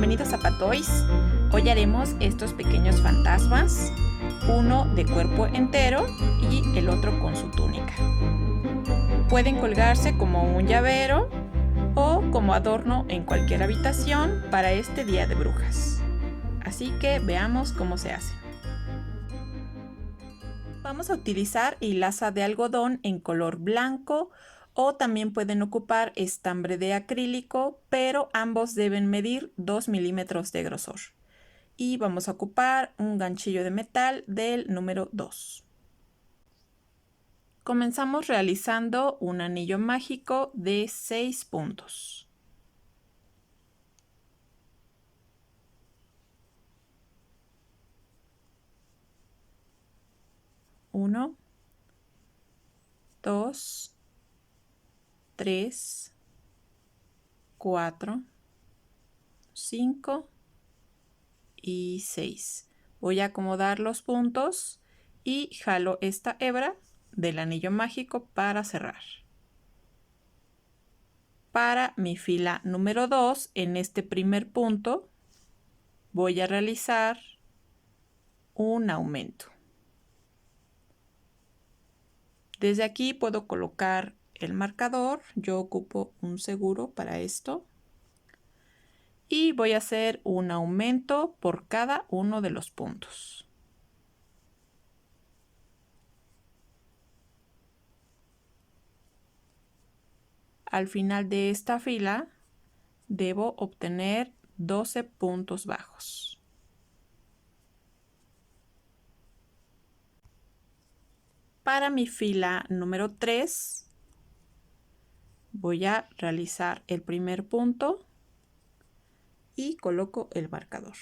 bienvenidos a Patoys. Hoy haremos estos pequeños fantasmas, uno de cuerpo entero y el otro con su túnica. Pueden colgarse como un llavero o como adorno en cualquier habitación para este día de brujas. Así que veamos cómo se hace. Vamos a utilizar hilaza de algodón en color blanco o también pueden ocupar estambre de acrílico, pero ambos deben medir 2 milímetros de grosor. Y vamos a ocupar un ganchillo de metal del número 2. Comenzamos realizando un anillo mágico de 6 puntos. Uno, 2, 3, 4, 5 y 6. Voy a acomodar los puntos y jalo esta hebra del anillo mágico para cerrar. Para mi fila número 2, en este primer punto, voy a realizar un aumento. Desde aquí puedo colocar el marcador. Yo ocupo un seguro para esto. Y voy a hacer un aumento por cada uno de los puntos. Al final de esta fila debo obtener 12 puntos bajos. Para mi fila número 3 voy a realizar el primer punto y coloco el marcador.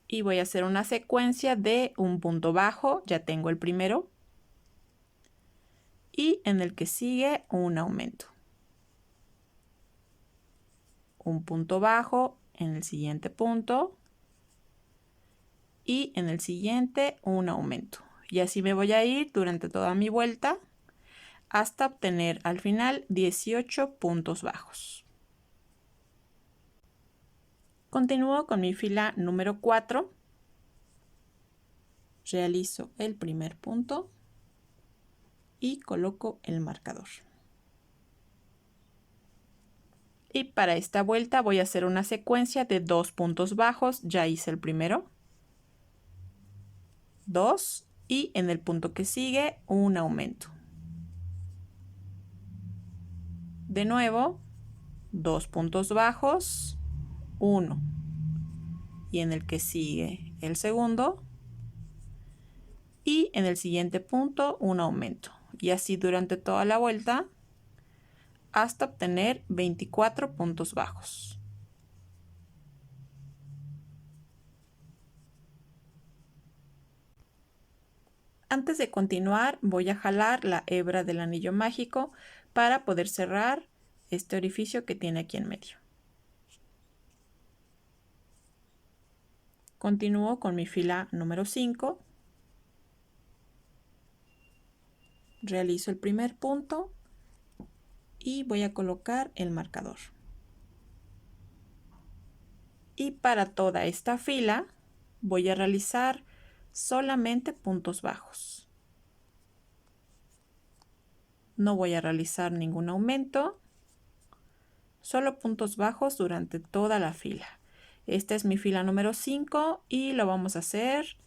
Y voy a hacer una secuencia de un punto bajo, ya tengo el primero, y en el que sigue un aumento. Un punto bajo en el siguiente punto y en el siguiente un aumento. Y así me voy a ir durante toda mi vuelta hasta obtener al final 18 puntos bajos. Continúo con mi fila número 4. Realizo el primer punto y coloco el marcador. Y para esta vuelta voy a hacer una secuencia de 2 puntos bajos. Ya hice el primero. 2 y en el punto que sigue un aumento. De nuevo, 2 puntos bajos, 1 y en el que sigue el segundo y en el siguiente punto un aumento, y así durante toda la vuelta hasta obtener 24 puntos bajos. Antes de continuar voy a jalar la hebra del anillo mágico para poder cerrar este orificio que tiene aquí en medio. Continúo con mi fila número 5. Realizo el primer punto y voy a colocar el marcador. Y para toda esta fila voy a realizar solamente puntos bajos. No voy a realizar ningún aumento, solo puntos bajos durante toda la fila. Esta es mi fila número 5 y lo vamos a hacer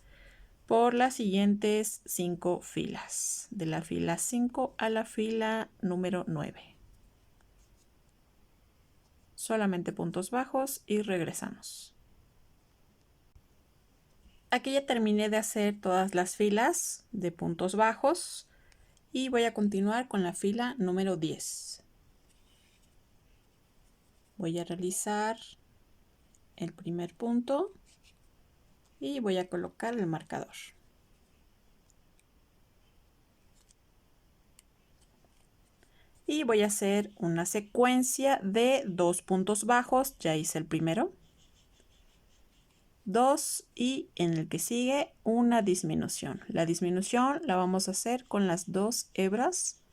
por las siguientes 5 filas, de la fila 5 a la fila número 9. Solamente puntos bajos y regresamos. Aquí ya terminé de hacer todas las filas de puntos bajos y voy a continuar con la fila número 10. Voy a realizar el primer punto y voy a colocar el marcador. Y voy a hacer una secuencia de 2 puntos bajos. Ya hice el primero. 2 y en el que sigue una disminución. La disminución la vamos a hacer con las 2 hebras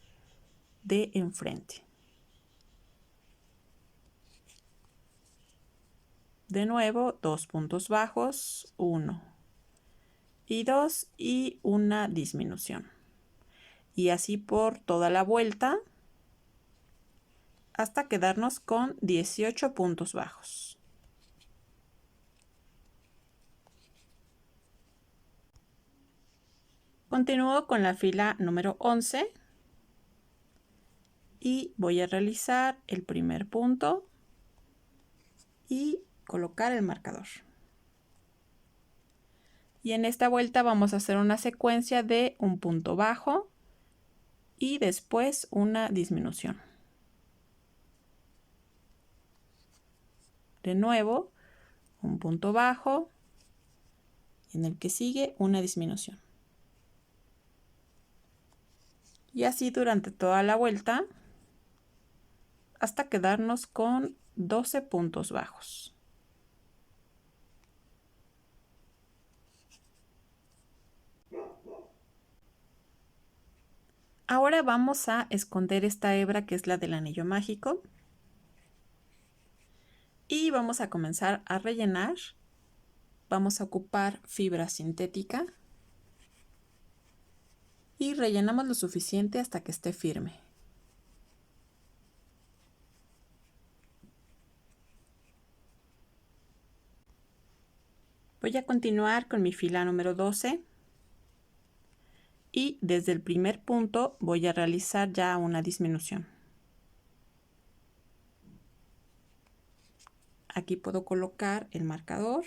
de enfrente. De nuevo, 2 puntos bajos, 1 y 2 y una disminución. Y así por toda la vuelta hasta quedarnos con 18 puntos bajos. Continúo con la fila número 11 y voy a realizar el primer punto y colocar el marcador. Y en esta vuelta vamos a hacer una secuencia de un punto bajo y después una disminución. De nuevo, un punto bajo y en el que sigue una disminución. Y así durante toda la vuelta hasta quedarnos con 12 puntos bajos. Ahora vamos a esconder esta hebra que es la del anillo mágico. Y vamos a comenzar a rellenar. Vamos a ocupar fibra sintética. Y rellenamos lo suficiente hasta que esté firme. Voy a continuar con mi fila número 12. Y desde el primer punto voy a realizar ya una disminución. Aquí puedo colocar el marcador.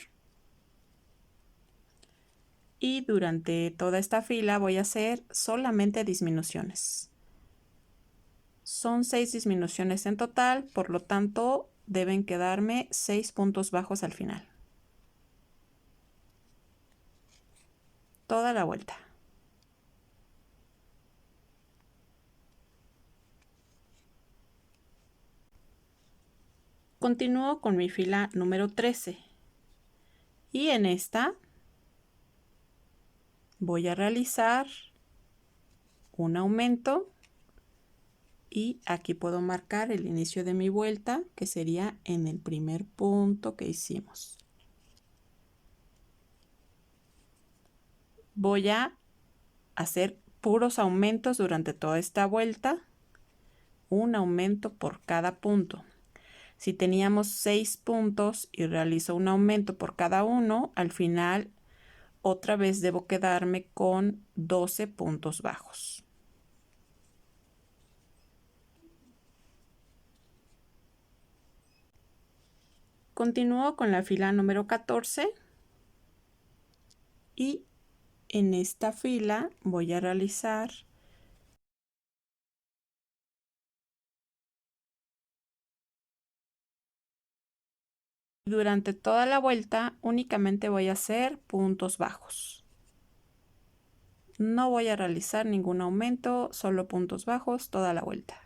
Y durante toda esta fila voy a hacer solamente disminuciones. Son 6 disminuciones en total, por lo tanto deben quedarme 6 puntos bajos al final. Toda la vuelta. Continúo con mi fila número 13 y en esta voy a realizar un aumento y aquí puedo marcar el inicio de mi vuelta, que sería en el primer punto que hicimos. Voy a hacer puros aumentos durante toda esta vuelta, un aumento por cada punto. Si teníamos 6 puntos y realizo un aumento por cada uno, al final otra vez debo quedarme con 12 puntos bajos. Continúo con la fila número 14 y en esta fila voy a realizar durante toda la vuelta únicamente voy a hacer puntos bajos. No voy a realizar ningún aumento, solo puntos bajos toda la vuelta.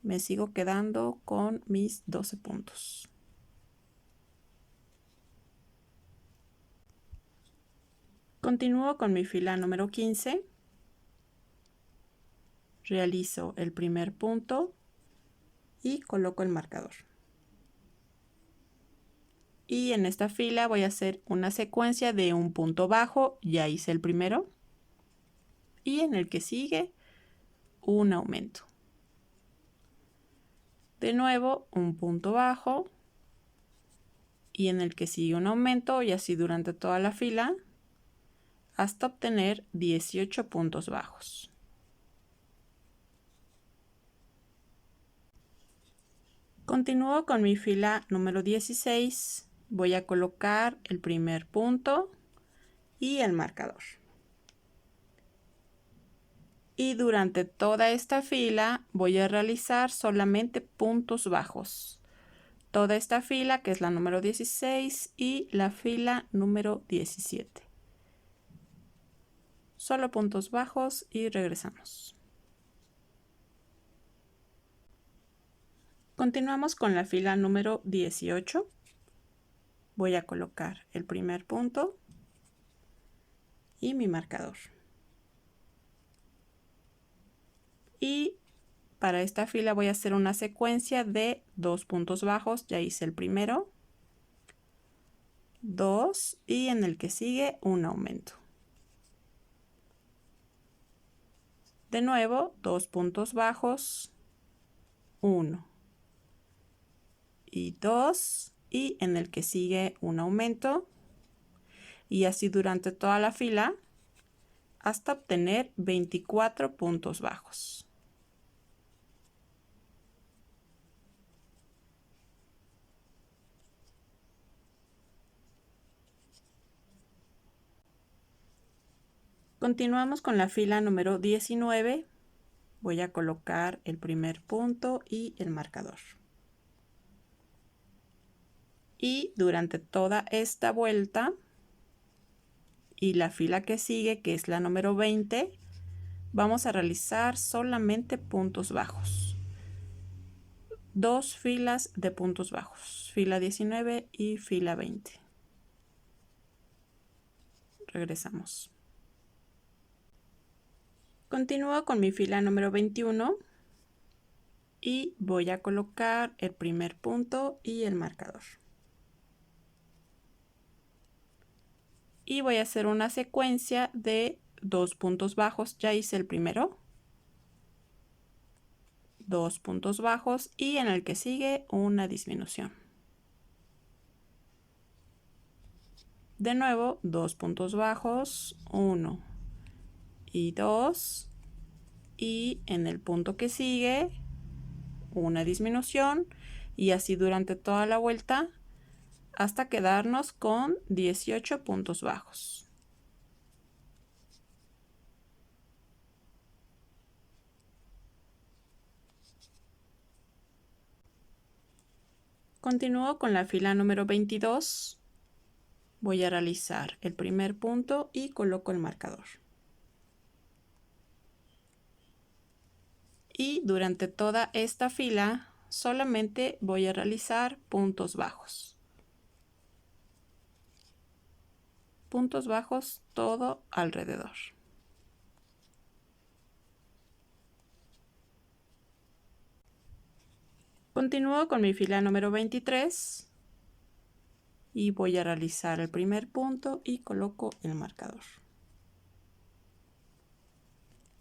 Me sigo quedando con mis 12 puntos. Continúo con mi fila número 15. Realizo el primer punto y coloco el marcador. Y en esta fila voy a hacer una secuencia de un punto bajo, ya hice el primero. Y en el que sigue, un aumento. De nuevo, un punto bajo. Y en el que sigue un aumento, y así durante toda la fila, hasta obtener 18 puntos bajos. Continúo con mi fila número 16. Voy a colocar el primer punto y el marcador. Y durante toda esta fila voy a realizar solamente puntos bajos. Toda esta fila, que es la número 16, y la fila número 17. Solo puntos bajos y regresamos. Continuamos con la fila número 18. Voy a colocar el primer punto y mi marcador. Y para esta fila voy a hacer una secuencia de 2 puntos bajos. Ya hice el primero, 2 y en el que sigue un aumento. De nuevo, 2 puntos bajos, 1 y 2 y en el que sigue un aumento, y así durante toda la fila hasta obtener 24 puntos bajos. Continuamos con la fila número 19. Voy a colocar el primer punto y el marcador. Y durante toda esta vuelta y la fila que sigue, que es la número 20, vamos a realizar solamente puntos bajos. 2 filas de puntos bajos, fila 19 y fila 20. Regresamos. Continúo con mi fila número 21 y voy a colocar el primer punto y el marcador. Y voy a hacer una secuencia de 2 puntos bajos. Ya hice el primero, 2 puntos bajos y en el que sigue una disminución. De nuevo, 2 puntos bajos, 1 y 2 y en el punto que sigue una disminución, y así durante toda la vuelta hasta quedarnos con 18 puntos bajos. Continúo con la fila número 22. Voy a realizar el primer punto y coloco el marcador. Y durante toda esta fila solamente voy a realizar puntos bajos. Puntos bajos todo alrededor. Continúo con mi fila número 23 y voy a realizar el primer punto y coloco el marcador.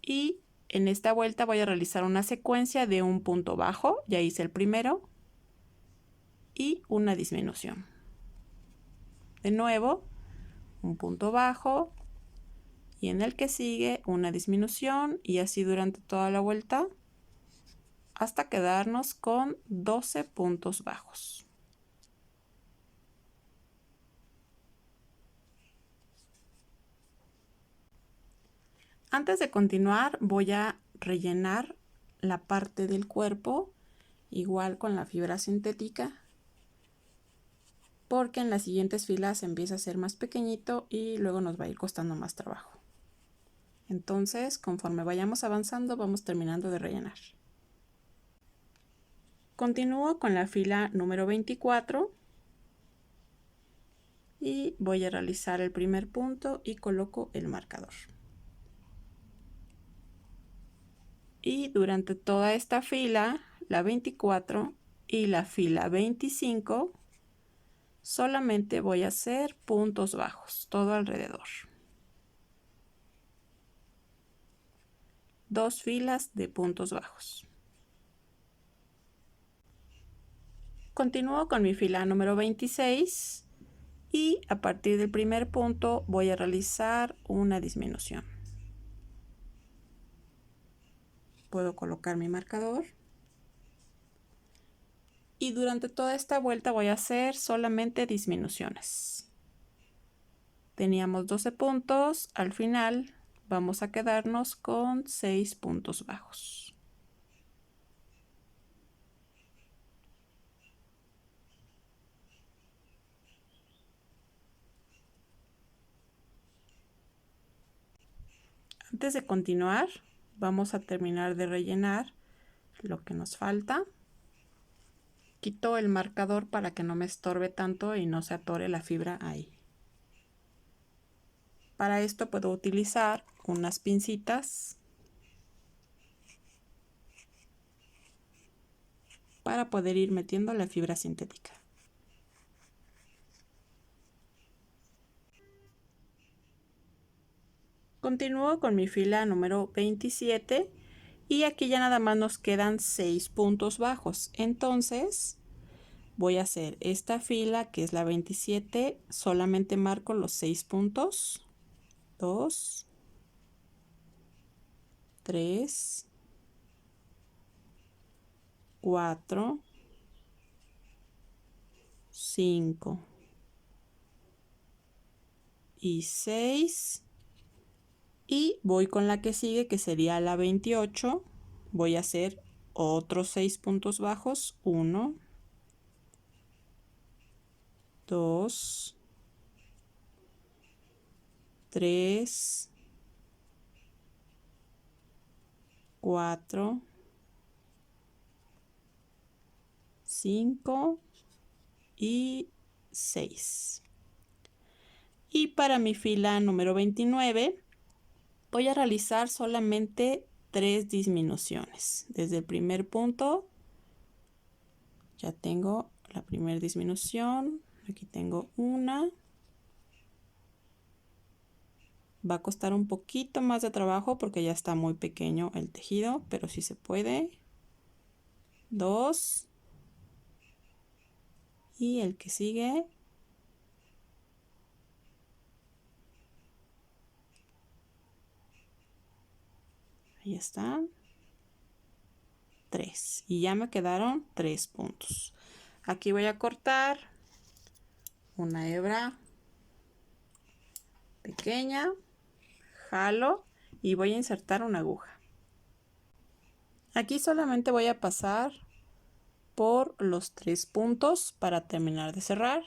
Y en esta vuelta voy a realizar una secuencia de un punto bajo. Ya hice el primero y una disminución. De nuevo, un punto bajo y en el que sigue una disminución, y así durante toda la vuelta hasta quedarnos con 12 puntos bajos. Antes de continuar voy a rellenar la parte del cuerpo igual con la fibra sintética, porque en las siguientes filas empieza a ser más pequeñito y luego nos va a ir costando más trabajo. Entonces, conforme vayamos avanzando, vamos terminando de rellenar. Continúo con la fila número 24 y voy a realizar el primer punto y coloco el marcador. Y durante toda esta fila, la 24 y la fila 25, solamente voy a hacer puntos bajos todo alrededor. 2 filas de puntos bajos. Continúo con mi fila número 26 y a partir del primer punto voy a realizar una disminución. Puedo colocar mi marcador. Y durante toda esta vuelta voy a hacer solamente disminuciones. Teníamos 12 puntos, al final vamos a quedarnos con 6 puntos bajos. Antes de continuar, vamos a terminar de rellenar lo que nos falta. Quito el marcador para que no me estorbe tanto y no se atore la fibra ahí. Para esto puedo utilizar unas pincitas para poder ir metiendo la fibra sintética. Continúo con mi fila número 27 y aquí ya nada más nos quedan 6 puntos bajos. Entonces voy a hacer esta fila que es la 27, solamente marco los 6 puntos. 2, 3, 4, 5 y 6. Y voy con la que sigue, que sería la 28. Voy a hacer otros 6 puntos bajos. 1, 2, 3, 4, 5 y 6. Y para mi fila número 29 voy a realizar solamente 3 disminuciones. Desde el primer punto ya tengo la primera disminución. Aquí tengo una. Va a costar un poquito más de trabajo porque ya está muy pequeño el tejido, pero sí se puede. 2. Y el que sigue. Ahí están. 3. Y ya me quedaron 3 puntos. Aquí voy a cortar una hebra pequeña, jalo y voy a insertar una aguja. Aquí solamente voy a pasar por los 3 puntos para terminar de cerrar.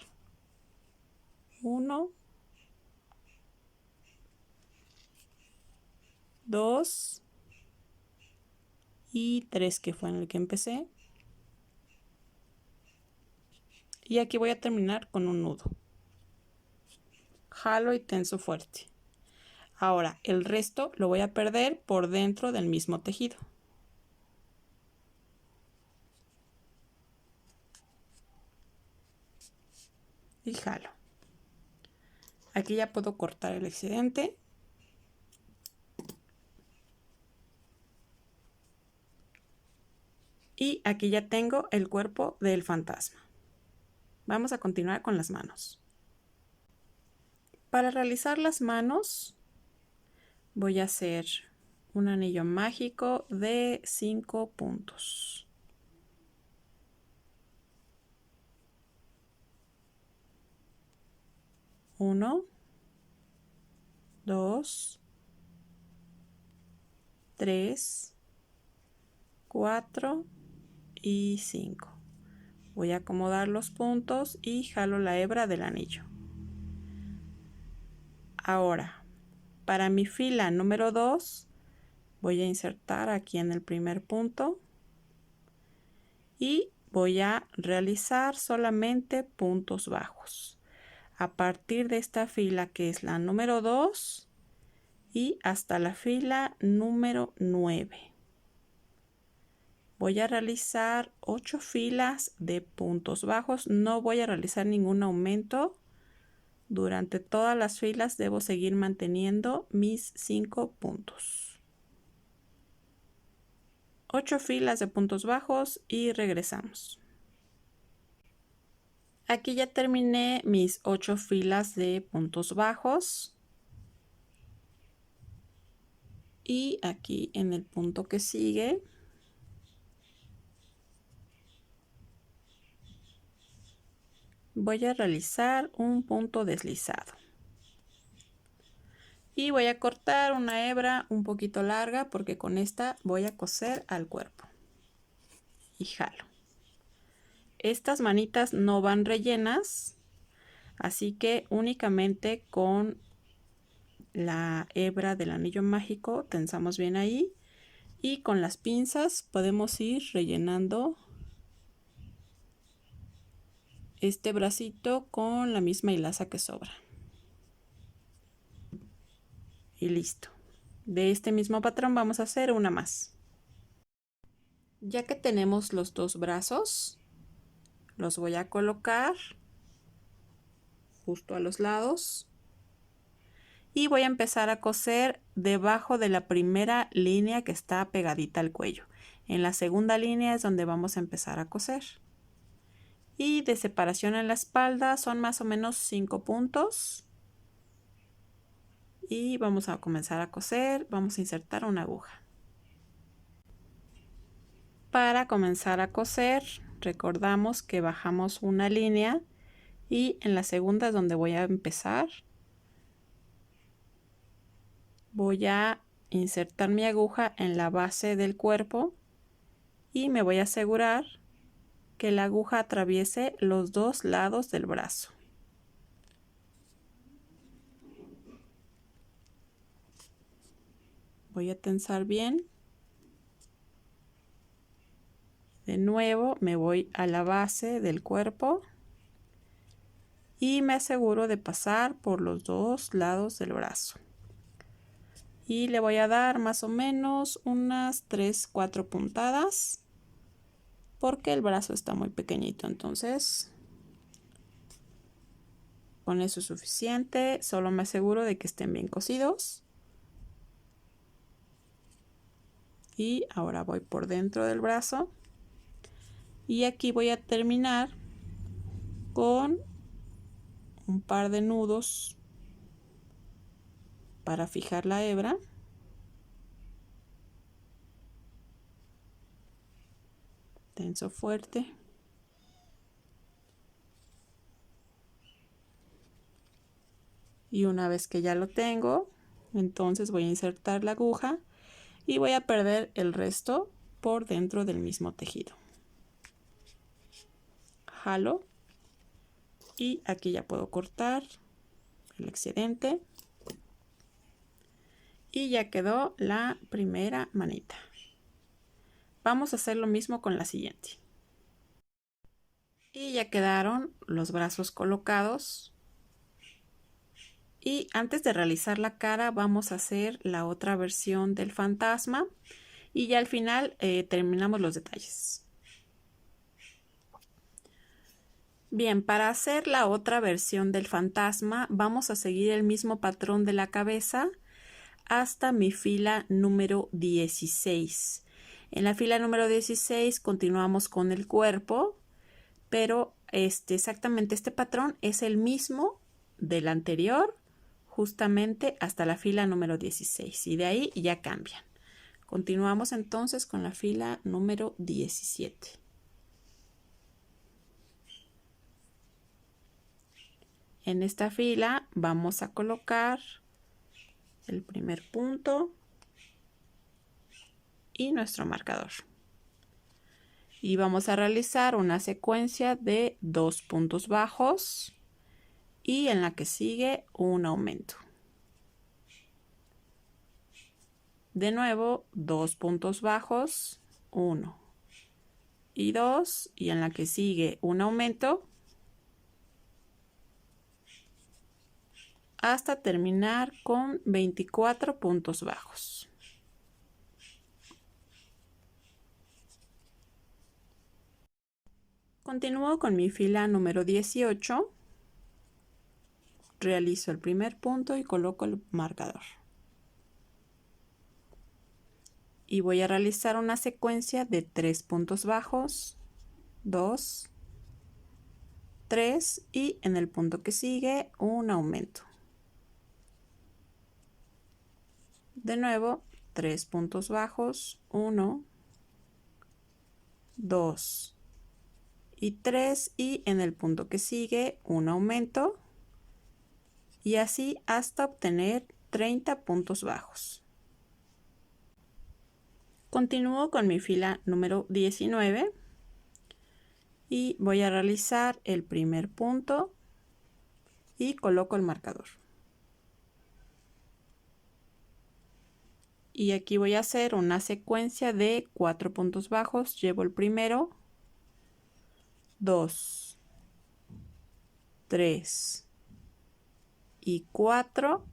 1, 2 y 3, que fue en el que empecé. Y aquí voy a terminar con un nudo. Jalo y tenso fuerte. Ahora el resto lo voy a perder por dentro del mismo tejido. Y jalo. Aquí ya puedo cortar el excedente. Y aquí ya tengo el cuerpo del fantasma. Vamos a continuar con las manos. Para realizar las manos voy a hacer un anillo mágico de 5 puntos. 1, 2, 3, 4 y 5. Voy a acomodar los puntos y jalo la hebra del anillo. Ahora, para mi fila número 2, voy a insertar aquí en el primer punto y voy a realizar solamente puntos bajos. A partir de esta fila que es la número 2 y hasta la fila número 9. Voy a realizar 8 filas de puntos bajos. No voy a realizar ningún aumento. Durante todas las filas debo seguir manteniendo mis 5 puntos. 8 filas de puntos bajos y regresamos. Aquí ya terminé mis 8 filas de puntos bajos. Y aquí en el punto que sigue voy a realizar un punto deslizado. Y voy a cortar una hebra un poquito larga porque con esta voy a coser al cuerpo. Y jalo. Estas manitas no van rellenas, así que únicamente con la hebra del anillo mágico tensamos bien ahí y con las pinzas podemos ir rellenando este bracito con la misma hilaza que sobra. Y listo. De este mismo patrón vamos a hacer una más. Ya que tenemos los dos brazos, los voy a colocar justo a los lados y voy a empezar a coser debajo de la primera línea que está pegadita al cuello. En la segunda línea es donde vamos a empezar a coser. Y de separación en la espalda son más o menos 5 puntos. Y vamos a comenzar a coser. Vamos a insertar una aguja. Para comenzar a coser, recordamos que bajamos una línea y en la segunda es donde voy a empezar. Voy a insertar mi aguja en la base del cuerpo y me voy a asegurar que la aguja atraviese los dos lados del brazo. Voy a tensar bien. De nuevo me voy a la base del cuerpo y me aseguro de pasar por los dos lados del brazo. Y le voy a dar más o menos unas 3-4 puntadas porque el brazo está muy pequeñito, entonces con eso es suficiente. Solo me aseguro de que estén bien cosidos. Y ahora voy por dentro del brazo y aquí voy a terminar con un par de nudos para fijar la hebra. Tenso fuerte. Y una vez que ya lo tengo, entonces voy a insertar la aguja y voy a perder el resto por dentro del mismo tejido. Jalo y aquí ya puedo cortar el excedente y ya quedó la primera manita. Vamos a hacer lo mismo con la siguiente. Y ya quedaron los brazos colocados. Y antes de realizar la cara vamos a hacer la otra versión del fantasma y ya al final terminamos los detalles. Bien, para hacer la otra versión del fantasma vamos a seguir el mismo patrón de la cabeza hasta mi fila número 16. En la fila número 16 continuamos con el cuerpo, pero exactamente este patrón es el mismo del anterior, justamente hasta la fila número 16 y de ahí ya cambian. Continuamos entonces con la fila número 17. En esta fila vamos a colocar el primer punto y nuestro marcador. Y vamos a realizar una secuencia de 2 puntos bajos y en la que sigue un aumento. De nuevo, 2 puntos bajos, 1 y 2, y en la que sigue un aumento hasta terminar con 24 puntos bajos. Continúo con mi fila número 18. Realizo el primer punto y coloco el marcador. Y voy a realizar una secuencia de 3 puntos bajos, 2, 3 y en el punto que sigue un aumento. De nuevo, 3 puntos bajos, 1, 2 y 3 y en el punto que sigue un aumento y así hasta obtener 30 puntos bajos. Continúo con mi fila número 19 y voy a realizar el primer punto y coloco el marcador. Y aquí voy a hacer una secuencia de 4 puntos bajos. Llevo el primero, 2, 3 y 4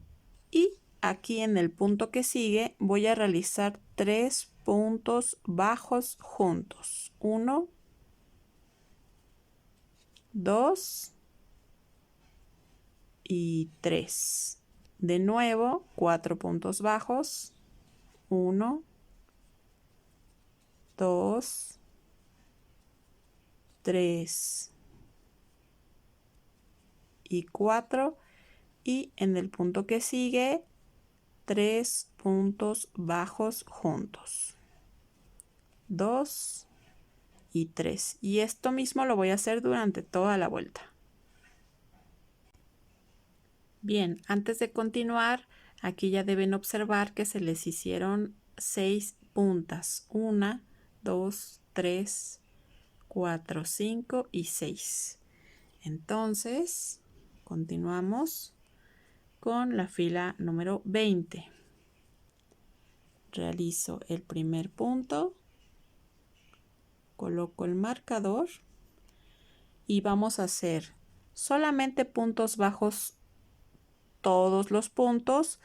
y aquí en el punto que sigue voy a realizar 3 puntos bajos juntos. 1, 2 y 3. De nuevo, 4 puntos bajos. 1, 2, 3 y 4. Y en el punto que sigue, 3 puntos bajos juntos. 2 y 3. Y esto mismo lo voy a hacer durante toda la vuelta. Bien, antes de continuar, aquí ya deben observar que se les hicieron 6 puntas. 1, 2, 3, 4, 5 y 6. Entonces, continuamos con la fila número 20. Realizo el primer punto, coloco el marcador y vamos a hacer solamente puntos bajos todos los puntos,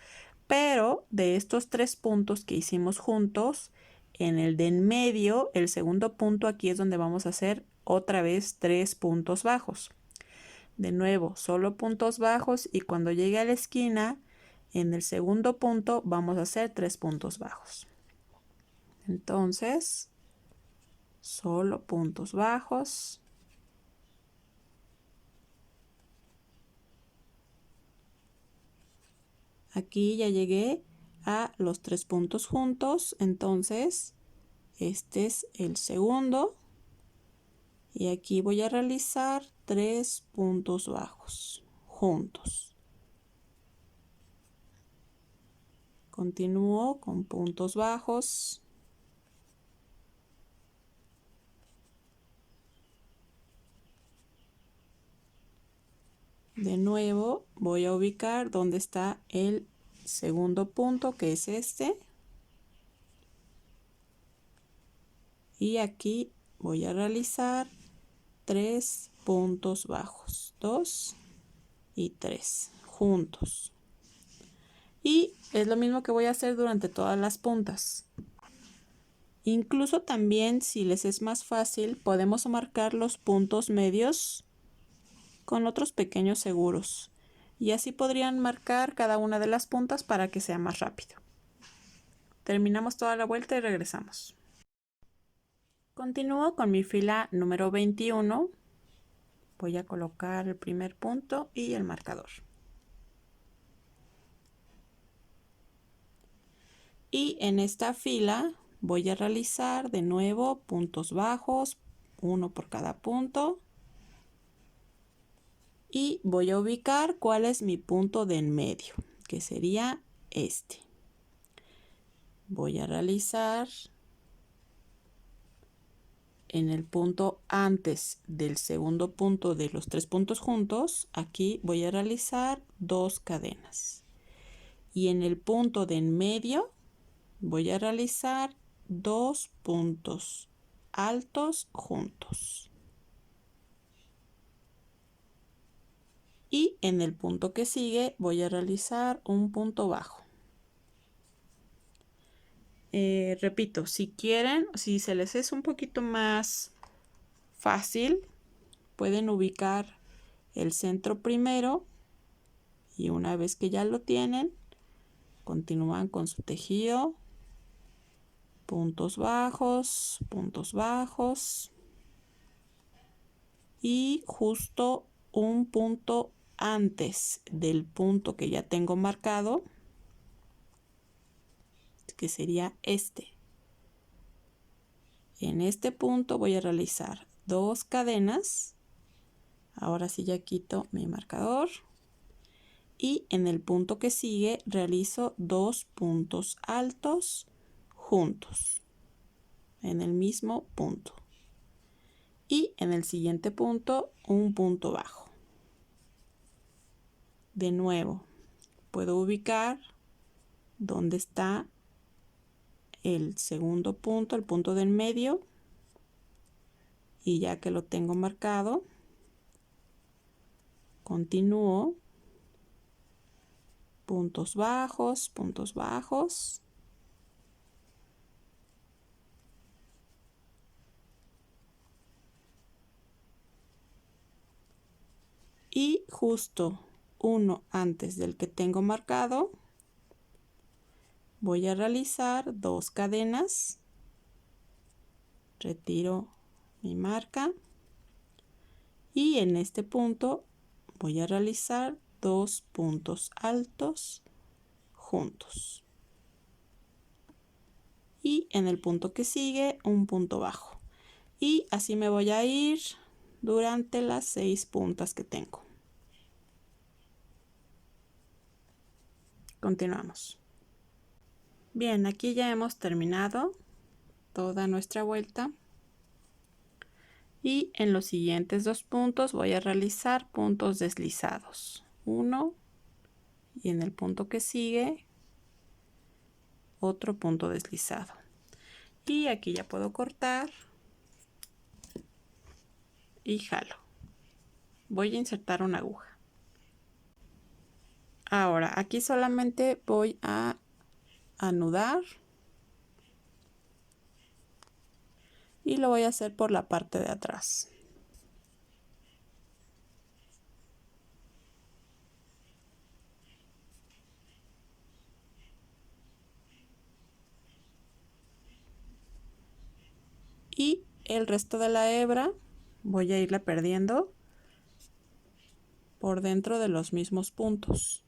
pero de estos 3 puntos que hicimos juntos, en el de en medio, el segundo punto, aquí es donde vamos a hacer otra vez 3 puntos bajos. De nuevo, solo puntos bajos, y cuando llegue a la esquina, en el segundo punto vamos a hacer 3 puntos bajos. Entonces, solo puntos bajos. Aquí ya llegué a los 3 puntos juntos, entonces este es el segundo. Y aquí voy a realizar 3 puntos bajos juntos. Continúo con puntos bajos. De nuevo voy a ubicar donde está el segundo punto, que es este. Y aquí voy a realizar 3 puntos bajos, 2 y 3 juntos. Y es lo mismo que voy a hacer durante todas las puntas. Incluso también, si les es más fácil, podemos marcar los puntos medios con otros pequeños seguros. Y así podrían marcar cada una de las puntas para que sea más rápido. Terminamos toda la vuelta y regresamos. Continúo con mi fila número 21. Voy a colocar el primer punto y el marcador. Y en esta fila voy a realizar de nuevo puntos bajos, uno por cada punto. Y voy a ubicar cuál es mi punto de en medio, que sería este. Voy a realizar en el punto antes del segundo punto de los 3 puntos juntos, aquí voy a realizar 2 cadenas. Y en el punto de en medio voy a realizar 2 puntos altos juntos. Y en el punto que sigue voy a realizar un punto bajo. Repito, si quieren, si se les es un poquito más fácil, pueden ubicar el centro primero y una vez que ya lo tienen, continúan con su tejido, puntos bajos y justo un punto antes del punto que ya tengo marcado, que sería este. En este punto voy a realizar 2 cadenas. Ahora sí ya quito mi marcador. Y en el punto que sigue realizo 2 puntos altos juntos. En el mismo punto. Y en el siguiente punto un punto bajo. De nuevo, puedo ubicar dónde está el segundo punto, el punto del medio, y ya que lo tengo marcado, continúo puntos bajos y justo uno antes del que tengo marcado voy a realizar 2 cadenas, retiro mi marca y en este punto voy a realizar 2 puntos altos juntos y en el punto que sigue un punto bajo, y así me voy a ir durante las 6 puntas que tengo. Continuamos. Bien, aquí ya hemos terminado toda nuestra vuelta y en los siguientes 2 puntos voy a realizar puntos deslizados, uno, y en el punto que sigue otro punto deslizado, y aquí ya puedo cortar y jalo. Voy a insertar una aguja. Ahora aquí solamente voy a anudar y lo voy a hacer por la parte de atrás. Y el resto de la hebra voy a irla perdiendo por dentro de los mismos puntos.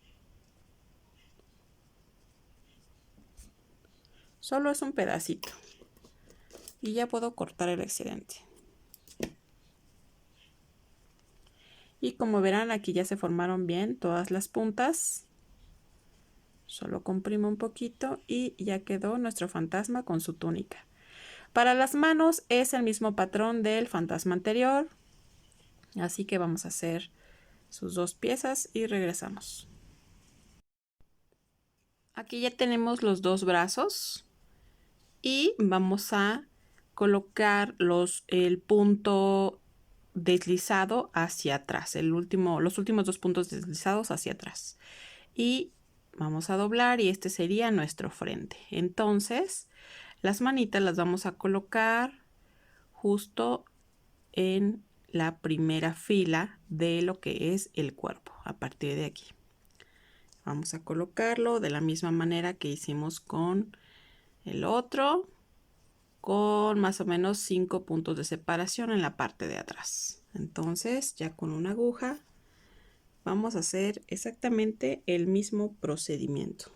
Solo es un pedacito y ya puedo cortar el excedente. Y como verán, aquí ya se formaron bien todas las puntas. Solo comprimo un poquito y ya quedó nuestro fantasma con su túnica. Para las manos es el mismo patrón del fantasma anterior, así que vamos a hacer sus 2 piezas y regresamos. Aquí ya tenemos los 2 brazos y vamos a colocar el punto deslizado hacia atrás, los últimos 2 puntos deslizados hacia atrás, y vamos a doblar y este sería nuestro frente. Entonces las manitas las vamos a colocar justo en la primera fila de lo que es el cuerpo. A partir de aquí vamos a colocarlo de la misma manera que hicimos con el otro, con más o menos 5 puntos de separación en la parte de atrás. Entonces ya con una aguja vamos a hacer exactamente el mismo procedimiento.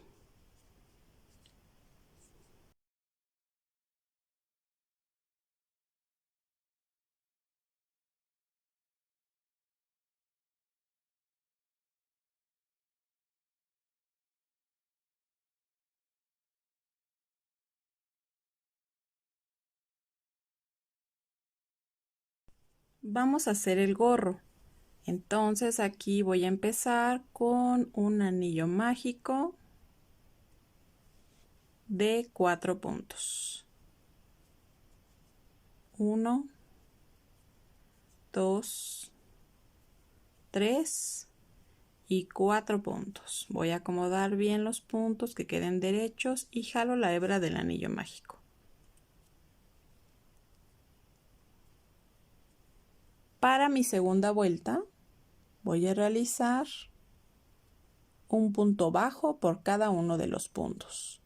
Vamos a hacer el gorro. Entonces aquí voy a empezar con un anillo mágico de 4 puntos. 1, 2, 3 y 4 puntos. Voy a acomodar bien los puntos que queden derechos y jalo la hebra del anillo mágico. Para mi segunda vuelta voy a realizar un punto bajo por cada uno de los puntos.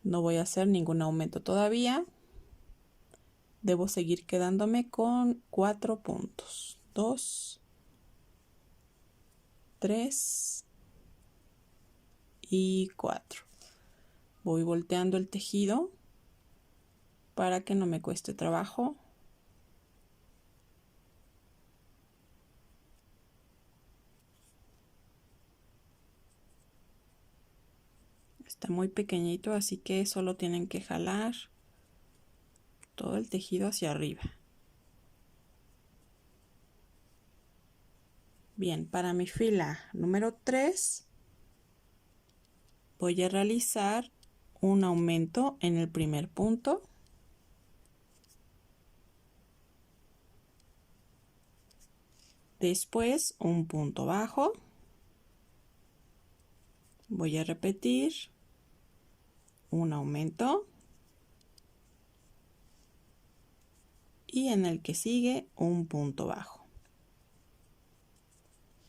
No voy a hacer ningún aumento todavía. Debo seguir quedándome con 4 puntos. 2, 3 y 4. Voy volteando el tejido para que no me cueste trabajo. Está muy pequeñito, así que solo tienen que jalar todo el tejido hacia arriba. Bien, para mi fila número 3 voy a realizar un aumento en el primer punto. Después un punto bajo. Voy a repetir un aumento. Y en el que sigue un punto bajo.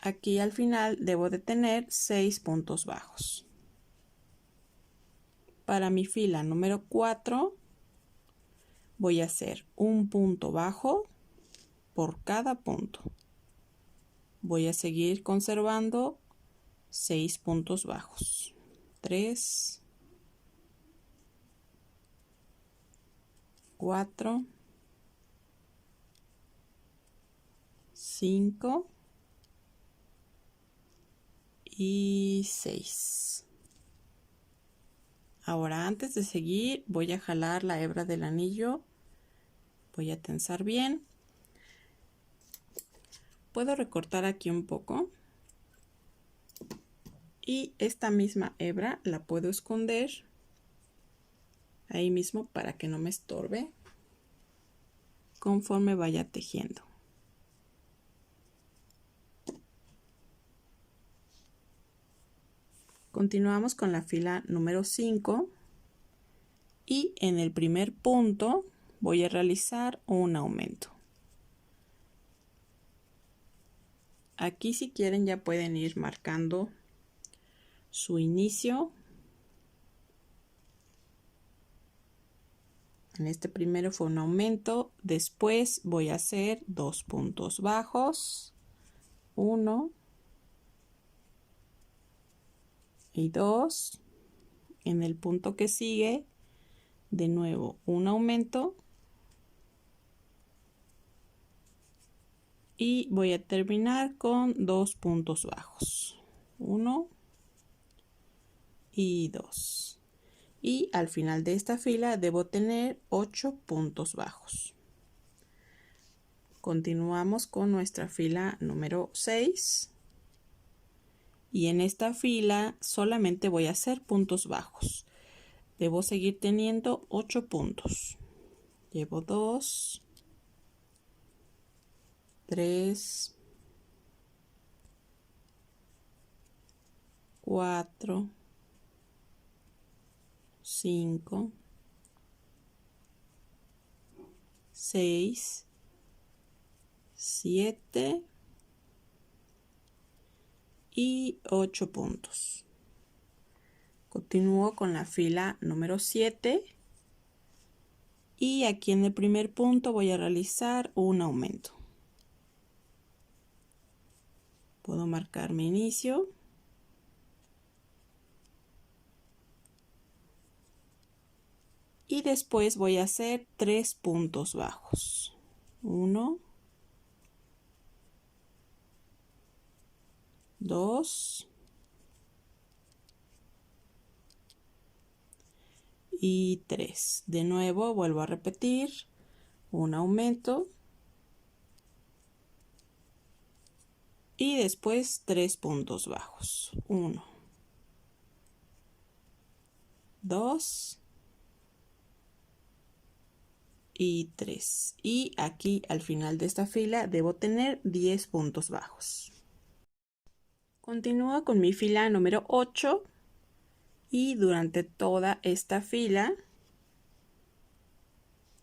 Aquí al final debo de tener 6 puntos bajos. Para mi fila número 4 voy a hacer un punto bajo por cada punto. Voy a seguir conservando 6 puntos bajos. 3, 4, 5 y 6. Ahora, antes de seguir, voy a jalar la hebra del anillo. Voy a tensar bien. Puedo recortar aquí un poco. Y esta misma hebra la puedo esconder ahí mismo para que no me estorbe conforme vaya tejiendo. Continuamos con la fila número 5 y en el primer punto voy a realizar un aumento. Aquí, si quieren, ya pueden ir marcando su inicio. En este primero fue un aumento, después voy a hacer 2 puntos bajos, 1 y 2. En el punto que sigue, de nuevo un aumento y voy a terminar con 2 puntos bajos, 1 y 2. Y al final de esta fila debo tener 8 puntos bajos. Continuamos con nuestra fila número 6 y en esta fila solamente voy a hacer puntos bajos. Debo seguir teniendo 8 puntos. Llevo 2, 3, 4, 5, 6, 7 y 8 puntos. Continúo con la fila número 7 y aquí en el primer punto voy a realizar un aumento. Puedo marcar mi inicio. Y después voy a hacer 3 puntos bajos. 1, 2 y 3. De nuevo vuelvo a repetir un aumento y después 3 puntos bajos. 1, 2 y 3. Y aquí al final de esta fila debo tener 10 puntos bajos. Continúo con mi fila número 8 y durante toda esta fila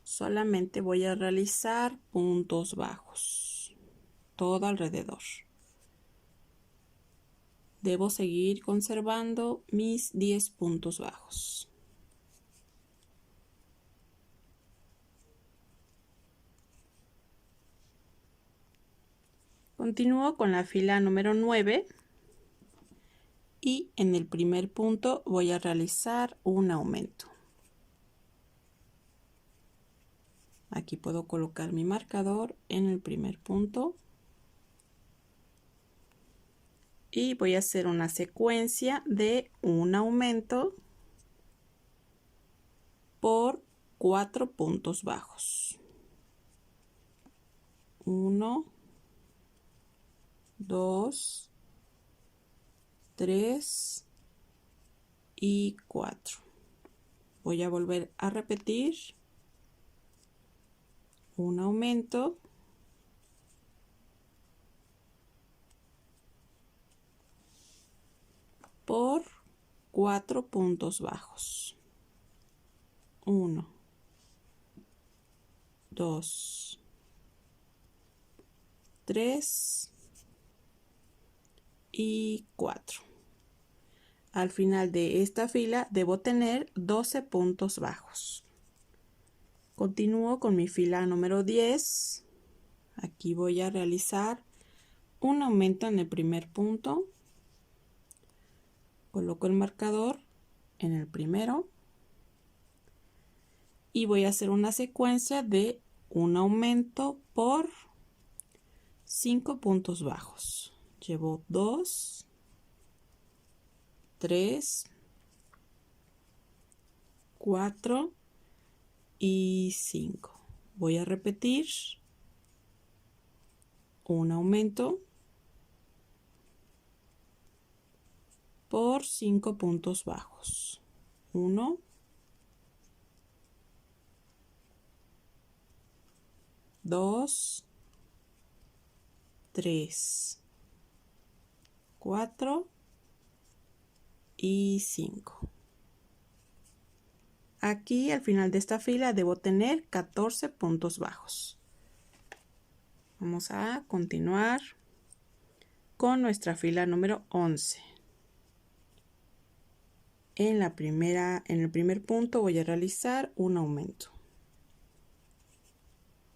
solamente voy a realizar puntos bajos todo alrededor. Debo seguir conservando mis 10 puntos bajos. Continúo con la fila número 9 y en el primer punto voy a realizar un aumento. Aquí puedo colocar mi marcador en el primer punto y voy a hacer una secuencia de un aumento por 4 puntos bajos. 1, 2, 3 y 4. Voy a volver a repetir un aumento por 4 puntos bajos. 1, 2, 3 y 4. Al final de esta fila debo tener 12 puntos bajos. Continúo con mi fila número 10. Aquí voy a realizar un aumento en el primer punto. Coloco el marcador en el primero y voy a hacer una secuencia de un aumento por 5 puntos bajos. Llevo 2, 3, 4 y 5. Voy a repetir un aumento por 5 puntos bajos. 1, 2, 3, 4 y 5. Aquí al final de esta fila debo tener 14 puntos bajos. Vamos a continuar con nuestra fila número 11. En el primer punto voy a realizar un aumento.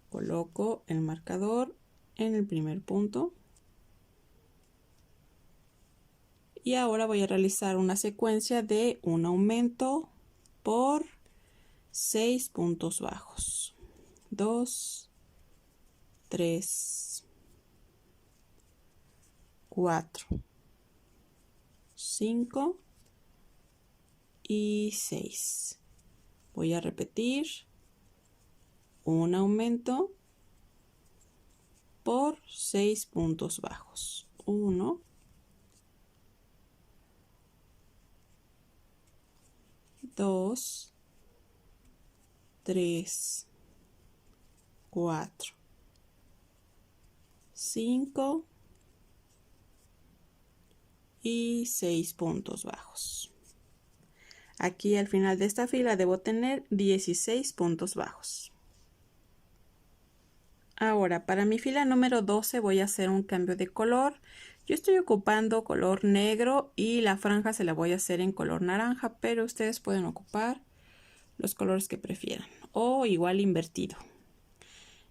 Coloco el marcador en el primer punto. Y ahora voy a realizar una secuencia de un aumento por 6 puntos bajos. 2, 3, 4, 5 y 6. Voy a repetir un aumento por 6 puntos bajos. 1, 2, 3, 4, 5 y 6 puntos bajos. Aquí al final de esta fila debo tener 16 puntos bajos. Ahora, para mi fila número 12 voy a hacer un cambio de color. Yo estoy ocupando color negro y la franja se la voy a hacer en color naranja, pero ustedes pueden ocupar los colores que prefieran o igual invertido.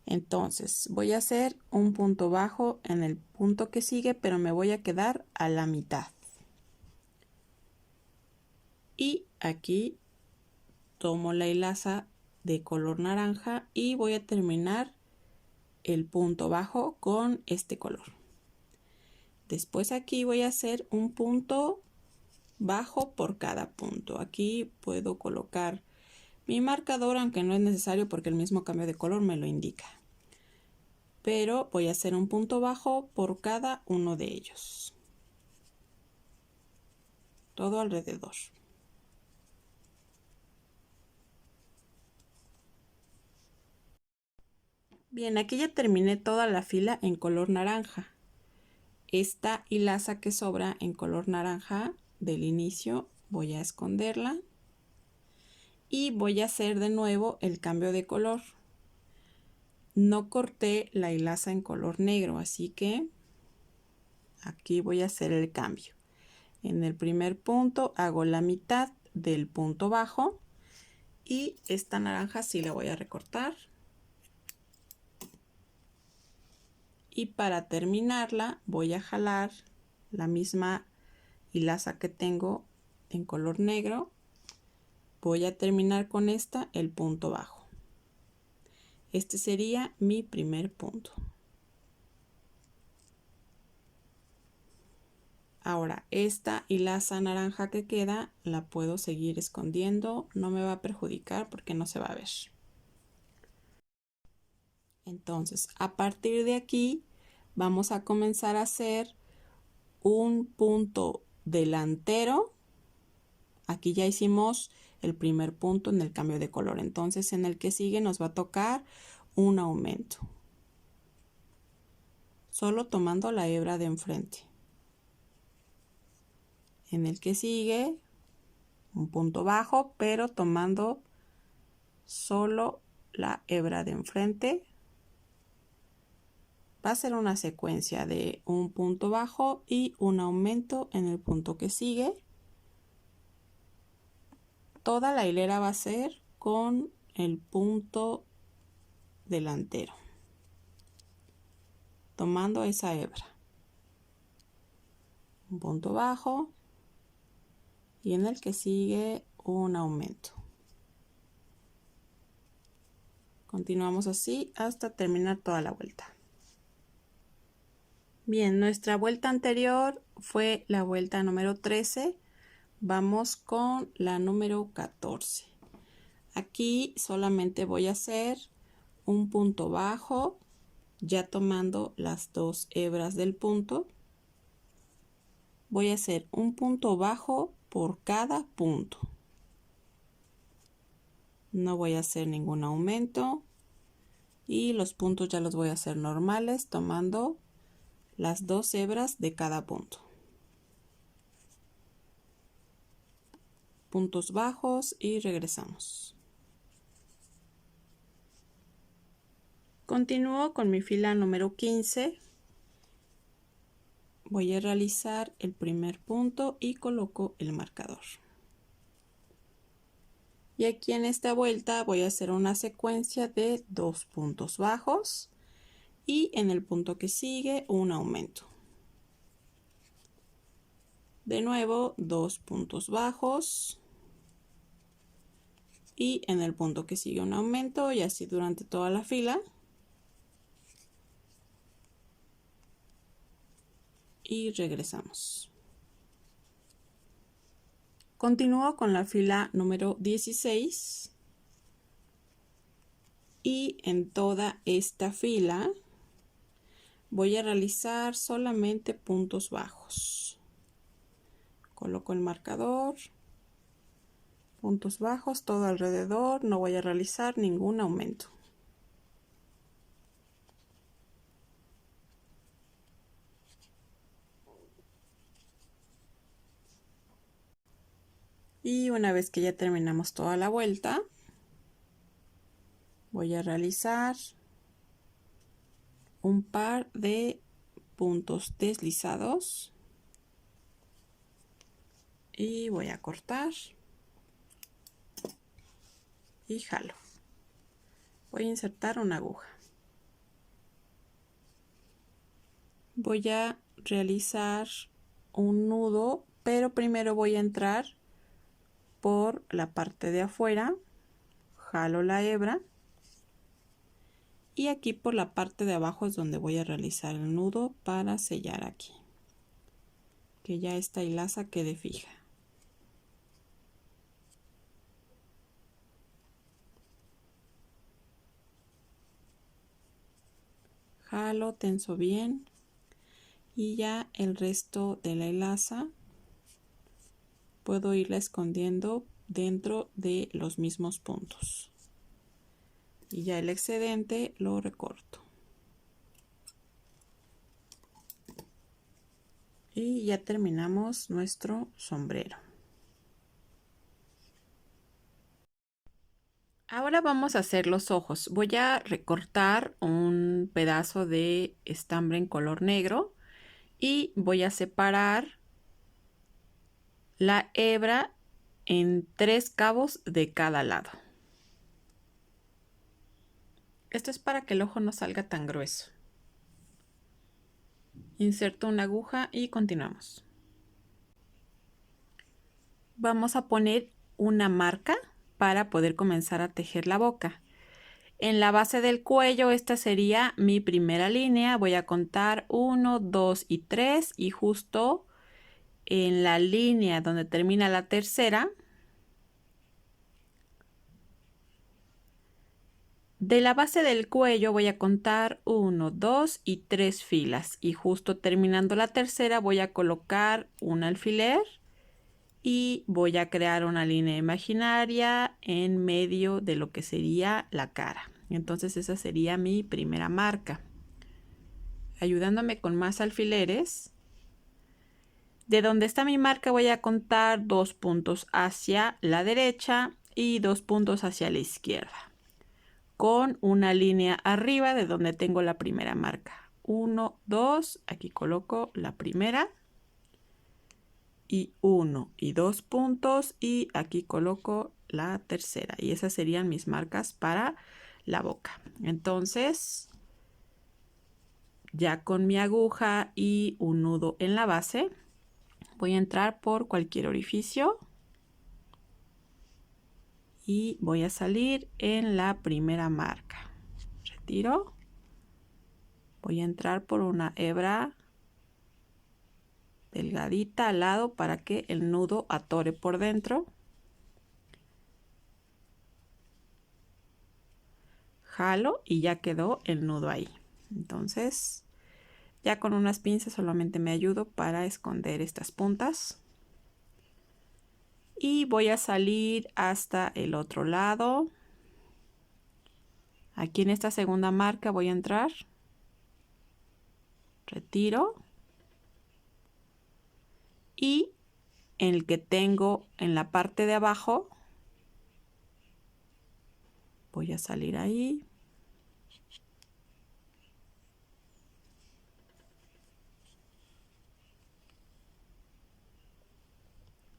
Entonces, voy a hacer un punto bajo en el punto que sigue, pero me voy a quedar a la mitad. Y aquí tomo la hilaza de color naranja y voy a terminar el punto bajo con este color. Después aquí voy a hacer un punto bajo por cada punto. Aquí puedo colocar mi marcador, aunque no es necesario porque el mismo cambio de color me lo indica. Pero voy a hacer un punto bajo por cada uno de ellos. Todo alrededor. Bien, aquí ya terminé toda la fila en color naranja. Esta hilaza que sobra en color naranja del inicio voy a esconderla y voy a hacer de nuevo el cambio de color. No corté la hilaza en color negro, así que aquí voy a hacer el cambio. En el primer punto hago la mitad del punto bajo y esta naranja sí la voy a recortar. Y para terminarla voy a jalar la misma hilaza que tengo en color negro. Voy a terminar con esta el punto bajo. Este sería mi primer punto. Ahora, esta hilaza naranja que queda la puedo seguir escondiendo. No me va a perjudicar porque no se va a ver. Entonces, a partir de aquí vamos a comenzar a hacer un punto delantero. Aquí ya hicimos el primer punto en el cambio de color. Entonces, en el que sigue nos va a tocar un aumento. Solo tomando la hebra de enfrente. En el que sigue un punto bajo, pero tomando solo la hebra de enfrente. Va a ser una secuencia de un punto bajo y un aumento en el punto que sigue. Toda la hilera va a ser con el punto delantero, tomando esa hebra. Un punto bajo y en el que sigue un aumento. Continuamos así hasta terminar toda la vuelta. Bien, nuestra vuelta anterior fue la vuelta número 13. Vamos con la número 14. Aquí solamente voy a hacer un punto bajo, ya tomando las dos hebras del punto. Voy a hacer un punto bajo por cada punto. No voy a hacer ningún aumento y los puntos ya los voy a hacer normales tomando las dos hebras de cada punto. Puntos bajos y regresamos. Continúo con mi fila número 15. Voy a realizar el primer punto y coloco el marcador. Y aquí en esta vuelta voy a hacer una secuencia de 2 puntos bajos y en el punto que sigue un aumento. De nuevo 2 puntos bajos y en el punto que sigue un aumento y así durante toda la fila. Y regresamos. Continúo con la fila número 16 y en toda esta fila voy a realizar solamente puntos bajos. Coloco el marcador, puntos bajos todo alrededor, no voy a realizar ningún aumento. Y una vez que ya terminamos toda la vuelta, voy a realizar un par de puntos deslizados y voy a cortar y jalo. Voy a insertar una aguja. Voy a realizar un nudo, pero primero voy a entrar por la parte de afuera, jalo la hebra y aquí por la parte de abajo es donde voy a realizar el nudo para sellar aquí, que ya esta hilaza quede fija. Jalo, tenso bien y ya el resto de la hilaza puedo irla escondiendo dentro de los mismos puntos y ya el excedente lo recorto y ya terminamos nuestro sombrero. Ahora vamos a hacer los ojos. Voy a recortar un pedazo de estambre en color negro y voy a separar la hebra en 3 cabos de cada lado. Esto es para que el ojo no salga tan grueso. Inserto una aguja y continuamos. Vamos a poner una marca para poder comenzar a tejer la boca. En la base del cuello, esta sería mi primera línea. Voy a contar 1, 2 y 3 y justo en la línea donde termina la tercera, de la base del cuello voy a contar 1, 2 y 3 filas y justo terminando la tercera voy a colocar un alfiler y voy a crear una línea imaginaria en medio de lo que sería la cara. Entonces esa sería mi primera marca. Ayudándome con más alfileres, de donde está mi marca voy a contar 2 puntos hacia la derecha y 2 puntos hacia la izquierda, con una línea arriba de donde tengo la primera marca. 1, 2, aquí coloco la primera y 1 y 2 puntos y aquí coloco la tercera y esas serían mis marcas para la boca. Entonces ya con mi aguja y un nudo en la base voy a entrar por cualquier orificio y voy a salir en la primera marca. Retiro, voy a entrar por una hebra delgadita al lado para que el nudo atore por dentro. Jalo y ya quedó el nudo ahí. Entonces ya con unas pinzas solamente me ayudo para esconder estas puntas y voy a salir hasta el otro lado. Aquí en esta segunda marca voy a entrar, retiro y en el que tengo en la parte de abajo voy a salir ahí.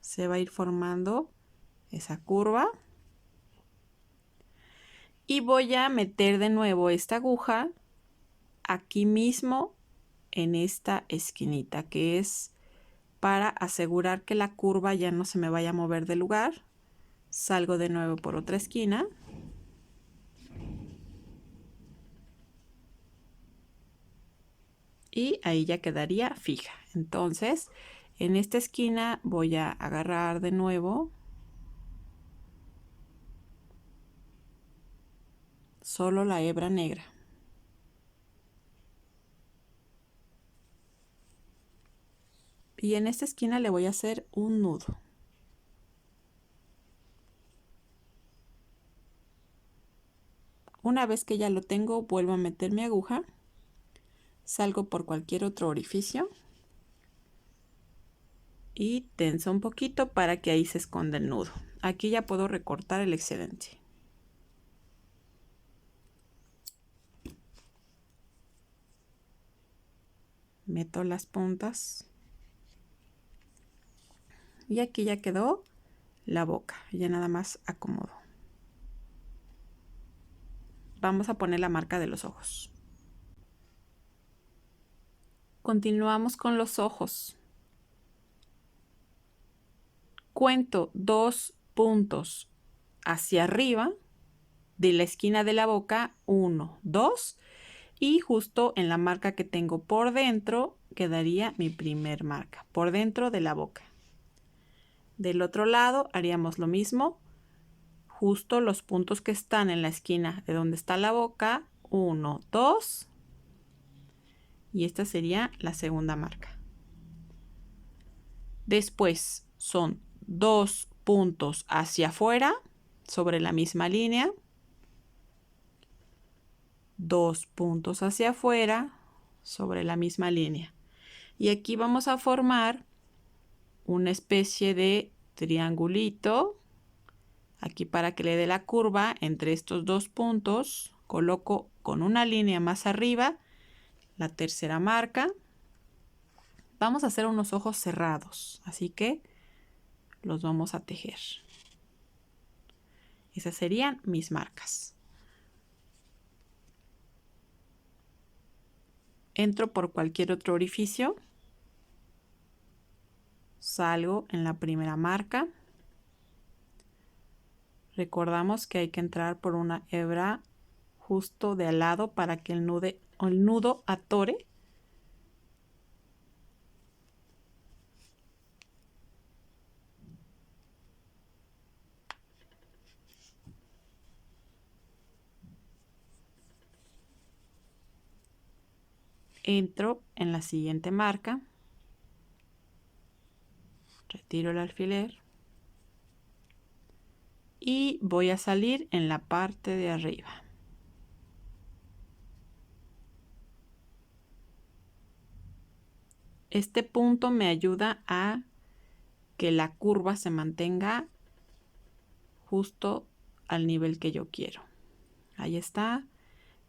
Se va a ir formando esa curva. Y voy a meter de nuevo esta aguja aquí mismo en esta esquinita, que es para asegurar que la curva ya no se me vaya a mover del lugar. Salgo de nuevo por otra esquina. Y ahí ya quedaría fija. Entonces, en esta esquina voy a agarrar de nuevo solo la hebra negra. Y en esta esquina le voy a hacer un nudo. Una vez que ya lo tengo, vuelvo a meter mi aguja. Salgo por cualquier otro orificio. Y tenso un poquito para que ahí se esconda el nudo. Aquí ya puedo recortar el excedente. Meto las puntas. Y aquí ya quedó la boca. Ya nada más acomodo. Vamos a poner la marca de los ojos. Continuamos con los ojos. Cuento 2 puntos hacia arriba de la esquina de la boca, 1, 2, y justo en la marca que tengo por dentro quedaría mi primer marca, por dentro de la boca. Del otro lado haríamos lo mismo, justo los puntos que están en la esquina de donde está la boca, 1, 2, y esta sería la segunda marca. Después son 2 puntos hacia afuera sobre la misma línea, 2 puntos hacia afuera sobre la misma línea, y aquí vamos a formar una especie de triangulito. Aquí para que le dé la curva entre estos 2 puntos coloco con una línea más arriba la tercera marca. Vamos a hacer unos ojos cerrados, así que los vamos a tejer. Esas serían mis marcas. Entro por cualquier otro orificio. Salgo en la primera marca. Recordamos que hay que entrar por una hebra justo de al lado para que el nudo atore. Entro en la siguiente marca, retiro el alfiler y voy a salir en la parte de arriba. Este punto me ayuda a que la curva se mantenga justo al nivel que yo quiero. Ahí está.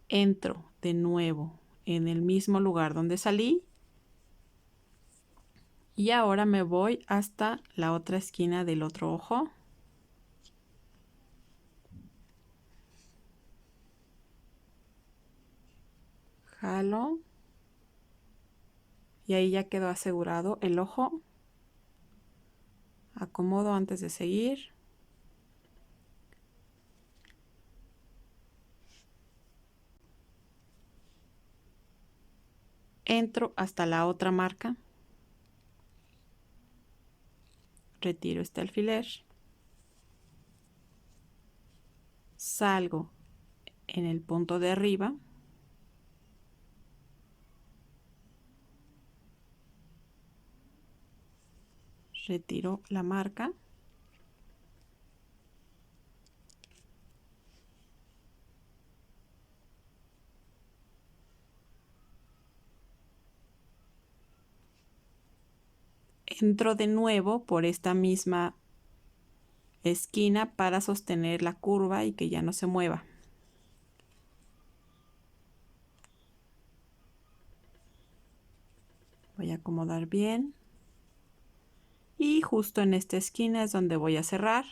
Entro de nuevo en el mismo lugar donde salí. Y ahora me voy hasta la otra esquina del otro ojo. Jalo. Y ahí ya quedó asegurado el ojo. Acomodo antes de seguir. Entro hasta la otra marca. Retiro este alfiler. Salgo en el punto de arriba. Retiro la marca. Entro de nuevo por esta misma esquina para sostener la curva y que ya no se mueva. Voy a acomodar bien. Y justo en esta esquina es donde voy a cerrar.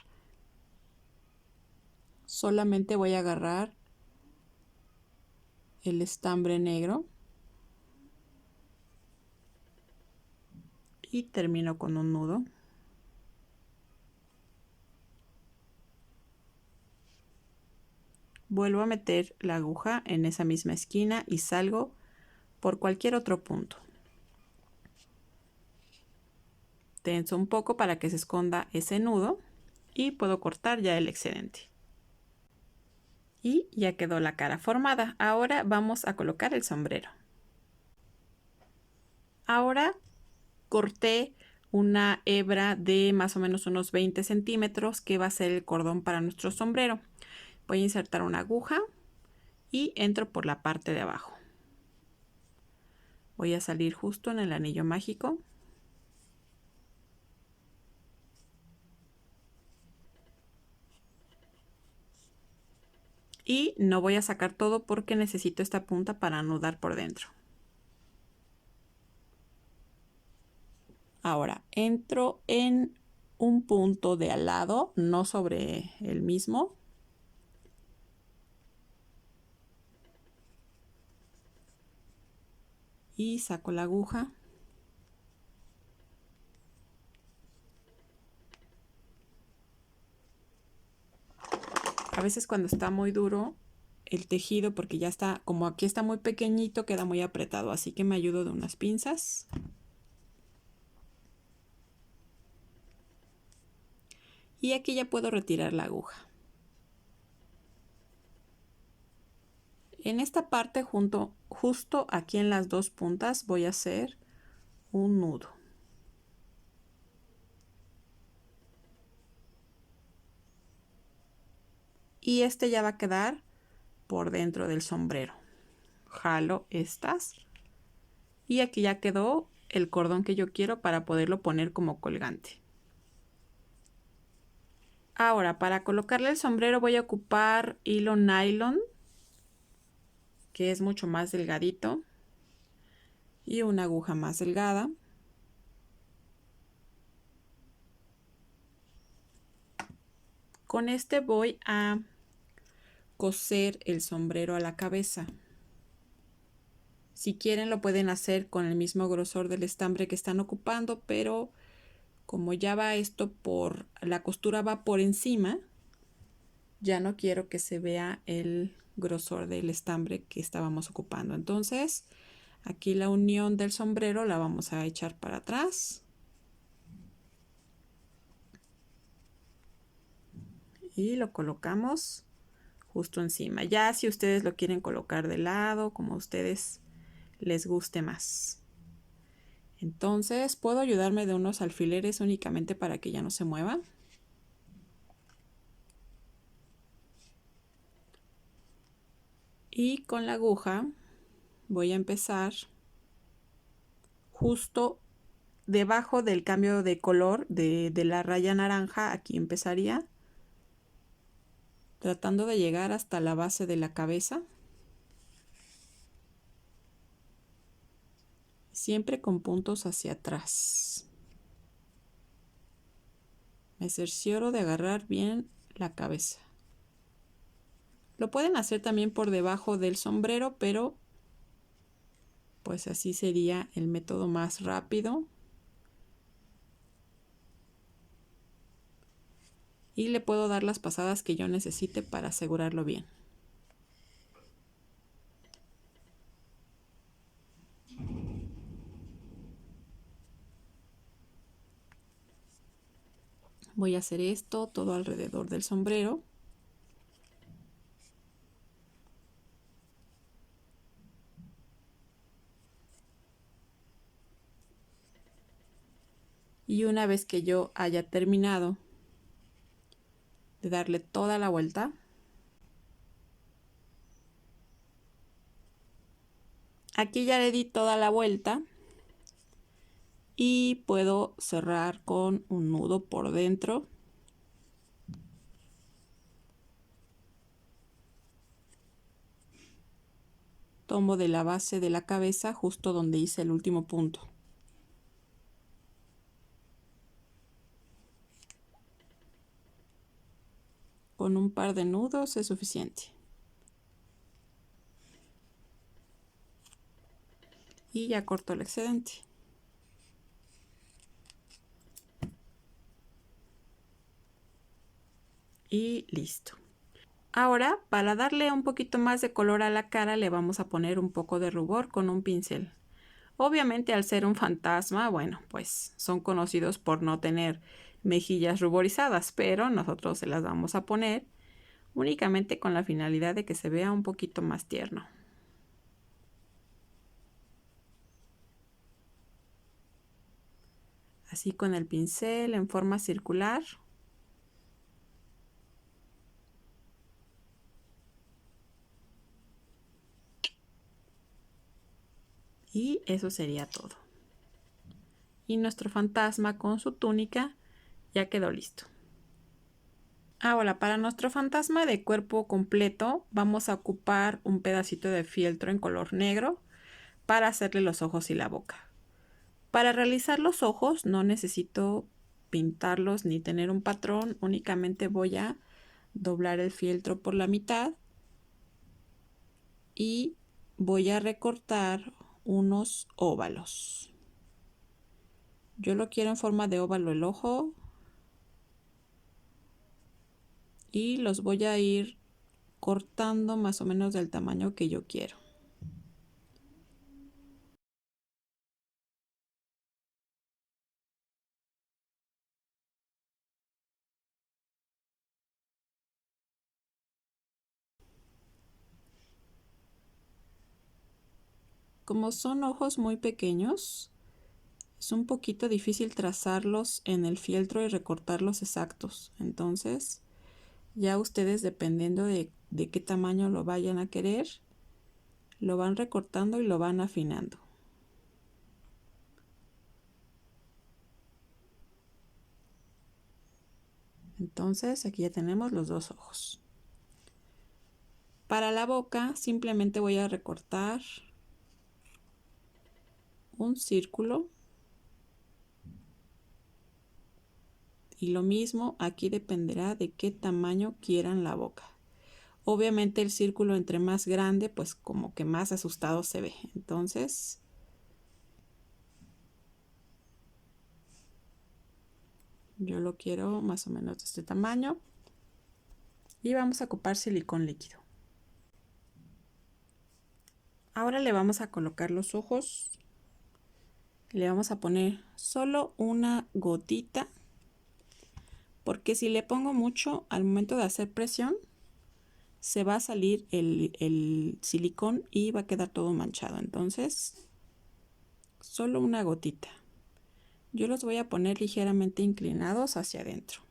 Solamente voy a agarrar el estambre negro. Y termino con un nudo. Vuelvo a meter la aguja en esa misma esquina y salgo por cualquier otro punto. Tenso un poco para que se esconda ese nudo y puedo cortar ya el excedente. Y ya quedó la cara formada. Ahora vamos a colocar el sombrero. Ahora corté una hebra de más o menos unos 20 centímetros que va a ser el cordón para nuestro sombrero. Voy a insertar una aguja y entro por la parte de abajo. Voy a salir justo en el anillo mágico. Y no voy a sacar todo porque necesito esta punta para anudar por dentro. Ahora entro en un punto de al lado, no sobre el mismo. Y saco la aguja. A veces cuando está muy duro el tejido, porque ya está, como aquí está muy pequeñito, queda muy apretado, así que me ayudo de unas pinzas. Y aquí ya puedo retirar la aguja. En esta parte, justo aquí en las dos puntas, voy a hacer un nudo. Y este ya va a quedar por dentro del sombrero. Jalo estas. Y aquí ya quedó el cordón que yo quiero para poderlo poner como colgante. Ahora, para colocarle el sombrero voy a ocupar hilo nylon, que es mucho más delgadito, y una aguja más delgada. Con este voy a coser el sombrero a la cabeza. Si quieren lo pueden hacer con el mismo grosor del estambre que están ocupando, pero como ya va esto por la costura va por encima, ya no quiero que se vea el grosor del estambre que estábamos ocupando. Entonces aquí la unión del sombrero la vamos a echar para atrás y lo colocamos justo encima. Ya si ustedes lo quieren colocar de lado, como a ustedes les guste más. Entonces puedo ayudarme de unos alfileres únicamente para que ya no se mueva. Y con la aguja voy a empezar justo debajo del cambio de color de la raya naranja. Aquí empezaría tratando de llegar hasta la base de la cabeza. siempre con puntos hacia atrás. Me cercioro de agarrar bien la cabeza. Lo pueden hacer también por debajo del sombrero, pero pues así sería el método más rápido. Y le puedo dar las pasadas que yo necesite para asegurarlo bien. Voy a hacer esto todo alrededor del sombrero. Y una vez que yo haya terminado de darle toda la vuelta, aquí ya le di toda la vuelta y puedo cerrar con un nudo por dentro. Tomo de la base de la cabeza justo donde hice el último punto. Con un par de nudos es suficiente. Y ya corto el excedente. Y listo. Ahora, para darle un poquito más de color a la cara, le vamos a poner un poco de rubor con un pincel. Obviamente, al ser un fantasma, bueno, pues son conocidos por no tener mejillas ruborizadas, pero nosotros se las vamos a poner únicamente con la finalidad de que se vea un poquito más tierno. Así con el pincel en forma circular. Y eso sería todo. Y nuestro fantasma con su túnica ya quedó listo. Ahora, para nuestro fantasma de cuerpo completo, vamos a ocupar un pedacito de fieltro en color negro para hacerle los ojos y la boca. Para realizar los ojos no necesito pintarlos ni tener un patrón, únicamente voy a doblar el fieltro por la mitad y voy a recortar unos óvalos. Yo lo quiero en forma de óvalo el ojo y los voy a ir cortando más o menos del tamaño que yo quiero. Como son ojos muy pequeños, es un poquito difícil trazarlos en el fieltro y recortarlos exactos. Entonces, ya ustedes, dependiendo de qué tamaño lo vayan a querer, lo van recortando y lo van afinando. Entonces, aquí ya tenemos los dos ojos. Para la boca, simplemente voy a recortar un círculo. Y lo mismo, aquí dependerá de qué tamaño quieran la boca. Obviamente el círculo entre más grande, pues como que más asustado se ve. Entonces, yo lo quiero más o menos de este tamaño. Y vamos a ocupar silicón líquido. Ahora le vamos a colocar los ojos. Le vamos a poner solo una gotita, porque si le pongo mucho al momento de hacer presión, se va a salir el silicón y va a quedar todo manchado. Entonces, solo una gotita. Yo los voy a poner ligeramente inclinados hacia adentro.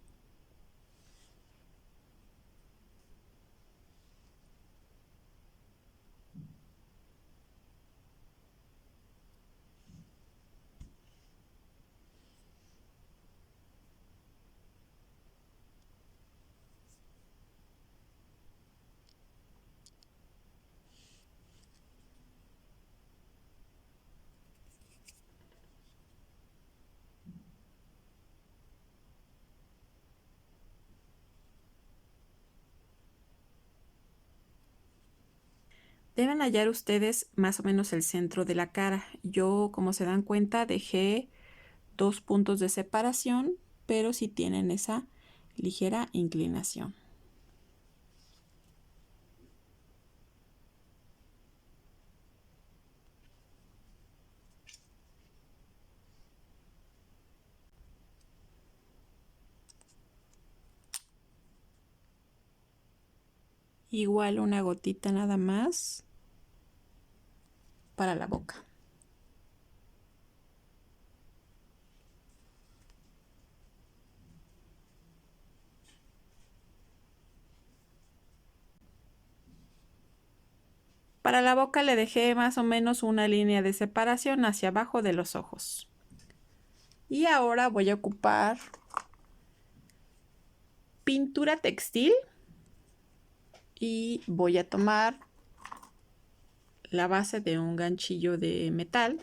Deben hallar ustedes más o menos el centro de la cara. Yo, como se dan cuenta, dejé 2 puntos de separación, pero sí tienen esa ligera inclinación. Igual una gotita nada más para la boca. Para la boca le dejé más o menos una línea de separación hacia abajo de los ojos. Y ahora voy a ocupar pintura textil y voy a tomar la base de un ganchillo de metal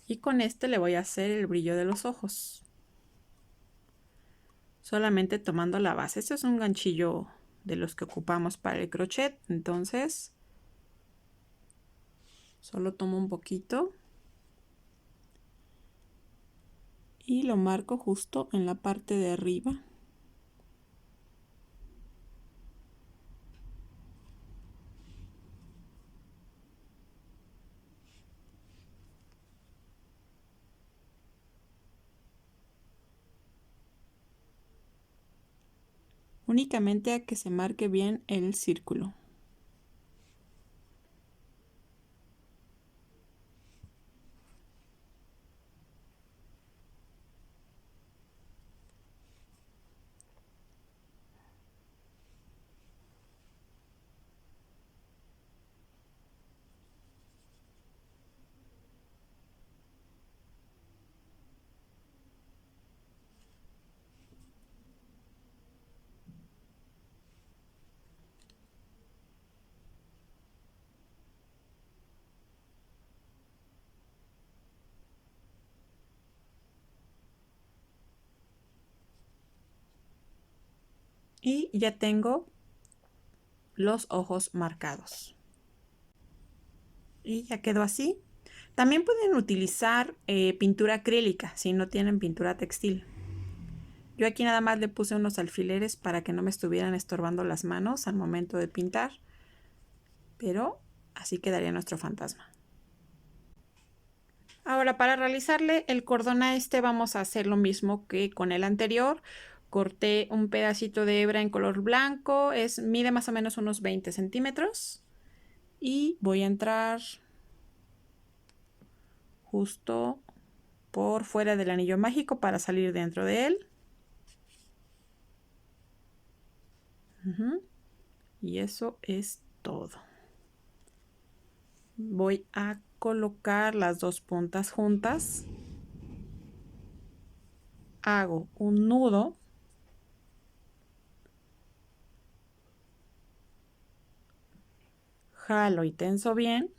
y con este le voy a hacer el brillo de los ojos. Solamente tomando la base. Este es un ganchillo de los que ocupamos para el crochet, entonces solo tomo un poquito y lo marco justo en la parte de arriba. Únicamente a que se marque bien el círculo. Y ya tengo los ojos marcados. Y ya quedó así. También pueden utilizar pintura acrílica si no tienen pintura textil. Yo aquí nada más le puse unos alfileres para que no me estuvieran estorbando las manos al momento de pintar. Pero así quedaría nuestro fantasma. Ahora, para realizarle el cordón a este vamos a hacer lo mismo que con el anterior. Corté un pedacito de hebra en color blanco, mide más o menos unos 20 centímetros. Y voy a entrar justo por fuera del anillo mágico para salir dentro de él. Y eso es todo. Voy a colocar las dos puntas juntas. Hago un nudo. Jalo y tenso bien.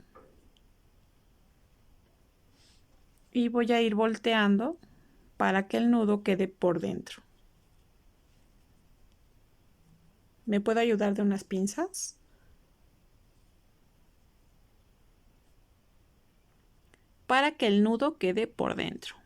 Y voy a ir volteando para que el nudo quede por dentro. ¿Me puedo ayudar de unas pinzas? Para que el nudo quede por dentro.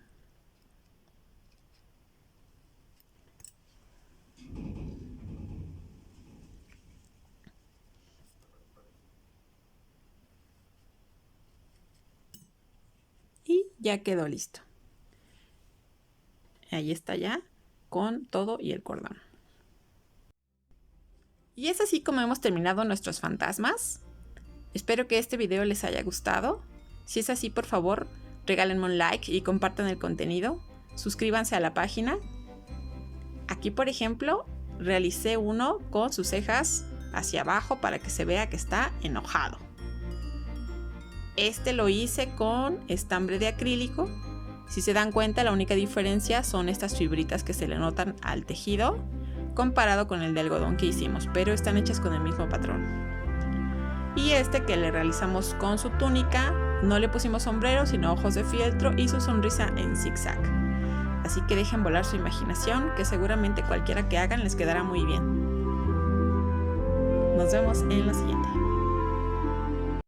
Y ya quedó listo. Ahí está ya con todo y el cordón. Y es así como hemos terminado nuestros fantasmas. Espero que este video les haya gustado. Si es así, por favor, regálenme un like y compartan el contenido. Suscríbanse a la página. Aquí, por ejemplo, realicé uno con sus cejas hacia abajo para que se vea que está enojado. Este lo hice con estambre de acrílico. Si se dan cuenta, la única diferencia son estas fibritas que se le notan al tejido comparado con el de algodón que hicimos, pero están hechas con el mismo patrón. Y este que le realizamos con su túnica, no le pusimos sombrero, sino ojos de fieltro y su sonrisa en zigzag. Así que dejen volar su imaginación, que seguramente cualquiera que hagan les quedará muy bien. Nos vemos en la siguiente.